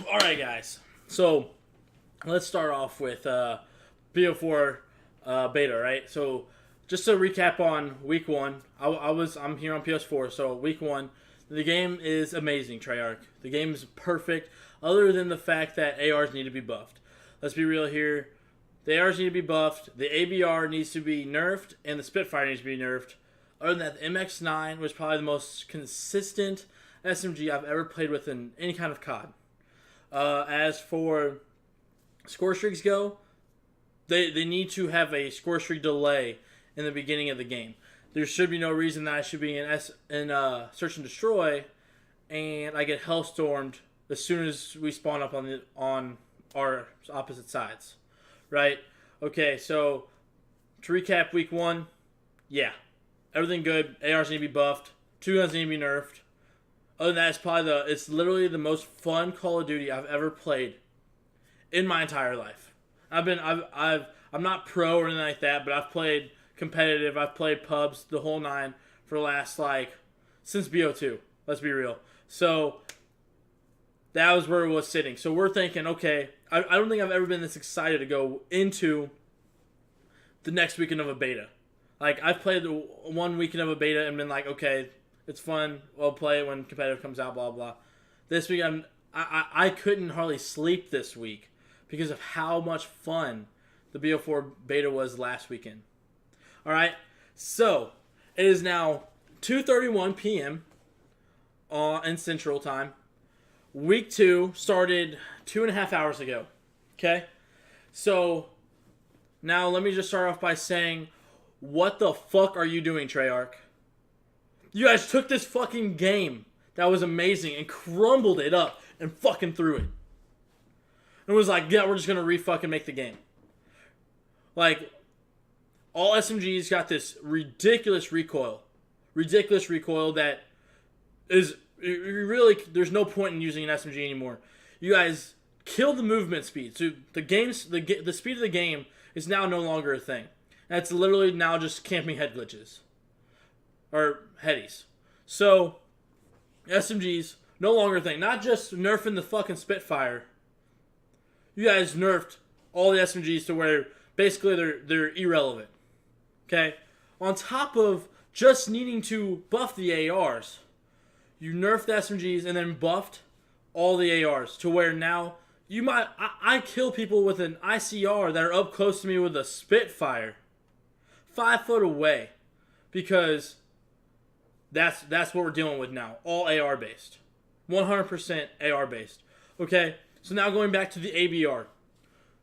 All right, guys. So let's start off with BO4 beta, right? So just to recap on week one, I'm here on PS4. So week one, the game is amazing, Treyarch. The game is perfect, other than the fact that ARs need to be buffed. Let's be real here. The ARs need to be buffed. The ABR needs to be nerfed, and the Spitfire needs to be nerfed. Other than that, the MX9 was probably the most consistent SMG I've ever played with in any kind of COD. As for score streaks go, they need to have a score streak delay in the beginning of the game. There should be no reason that I should be in Search and Destroy, and I get hellstormed as soon as we spawn up on our opposite sides, right? Okay, so to recap week one, yeah, everything good. ARs need to be buffed. Two guns need to be nerfed. Other than that, it's literally the most fun Call of Duty I've ever played in my entire life. I'm not pro or anything like that, but I've played competitive. I've played pubs, the whole nine, for the last, since BO2. Let's be real. So that was where it was sitting. So we're thinking, okay, I don't think I've ever been this excited to go into the next weekend of a beta. I've played the one weekend of a beta and been like, okay, it's fun. We'll play it when competitive comes out, blah, blah. This week, I couldn't hardly sleep this week because of how much fun the BO4 beta was last weekend. All right, so it is now 2:31 p.m. In Central Time. Week 2 started 2.5 hours ago. Okay, so now let me just start off by saying, what the fuck are you doing, Treyarch? You guys took this fucking game that was amazing and crumbled it up and fucking threw it. And was like, yeah, we're just going to re-fucking make the game. All SMGs got this ridiculous recoil. Ridiculous recoil that is, really, there's no point in using an SMG anymore. You guys killed the movement speed. So the speed of the game is now no longer a thing. That's literally now just camping head glitches. Or headies. So, SMGs, no longer a thing. Not just nerfing the fucking Spitfire. You guys nerfed all the SMGs to where basically they're irrelevant. Okay? On top of just needing to buff the ARs, you nerfed the SMGs and then buffed all the ARs to where now I kill people with an ICR that are up close to me with a Spitfire 5 foot away, because that's what we're dealing with now. All AR based. 100% AR based. Okay, so now going back to the ABR.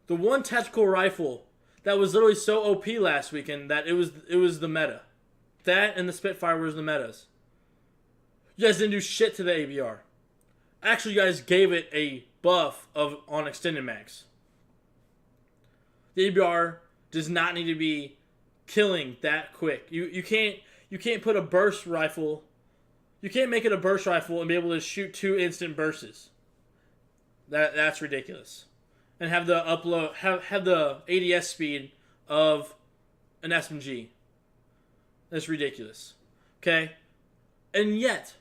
The one tactical rifle that was literally so OP last weekend that it was the meta. That and the Spitfire was the metas. You guys didn't do shit to the ABR. Actually, you guys gave it a buff on extended mags. The ABR does not need to be killing that quick. You can't put a burst rifle. You can't make it a burst rifle and be able to shoot 2 instant bursts. That's ridiculous. And have the have the ADS speed of an SMG. That's ridiculous. Okay? And yet,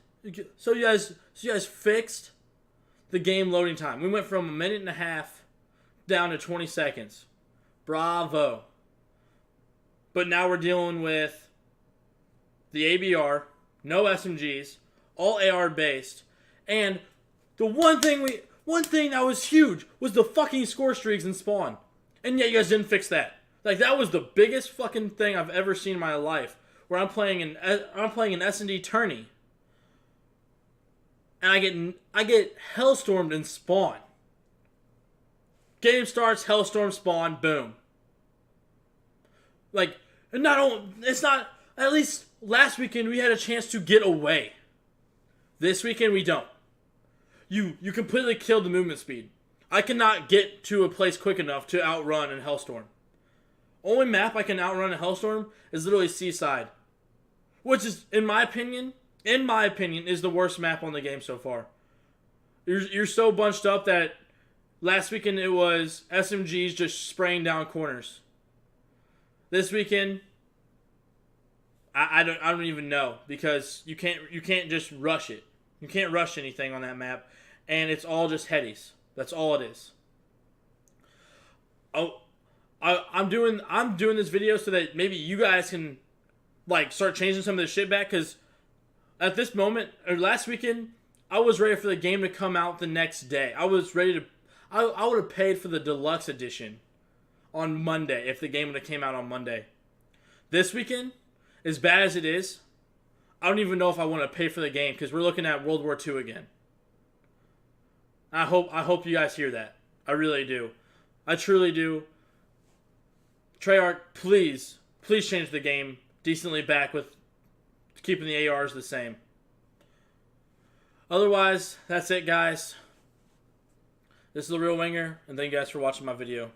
so you guys fixed the game loading time. We went from 1.5 minutes down to 20 seconds. Bravo. But now we're dealing with the ABR, no SMGs, all AR based, and the one thing that was huge was the fucking score streaks in spawn. And yet you guys didn't fix that. That was the biggest fucking thing I've ever seen in my life, where I'm playing an S&D tourney, and I get hellstormed in spawn. Game starts, hellstorm spawn, boom. At least last weekend we had a chance to get away. This weekend we don't. You completely killed the movement speed. I cannot get to a place quick enough to outrun in Hellstorm. Only map I can outrun in Hellstorm is literally Seaside, which is, in my opinion, is the worst map on the game so far. You're so bunched up that last weekend it was SMGs just spraying down corners. This weekend, I don't even know, because you can't just rush it. You can't rush anything on that map, and it's all just headies. That's all it is. Oh, I'm doing this video so that maybe you guys can like start changing some of this shit back, because at this moment, or last weekend, I was ready for the game to come out the next day. I was ready to, I would have paid for the deluxe edition on Monday if the game would have came out on Monday. This weekend, as bad as it is, I don't even know if I want to pay for the game, because we're looking at World War II again. I hope you guys hear that. I really do. I truly do. Treyarch, please change the game decently back with keeping the ARs the same. Otherwise, that's it, guys. This is The Real Winger, and thank you guys for watching my video.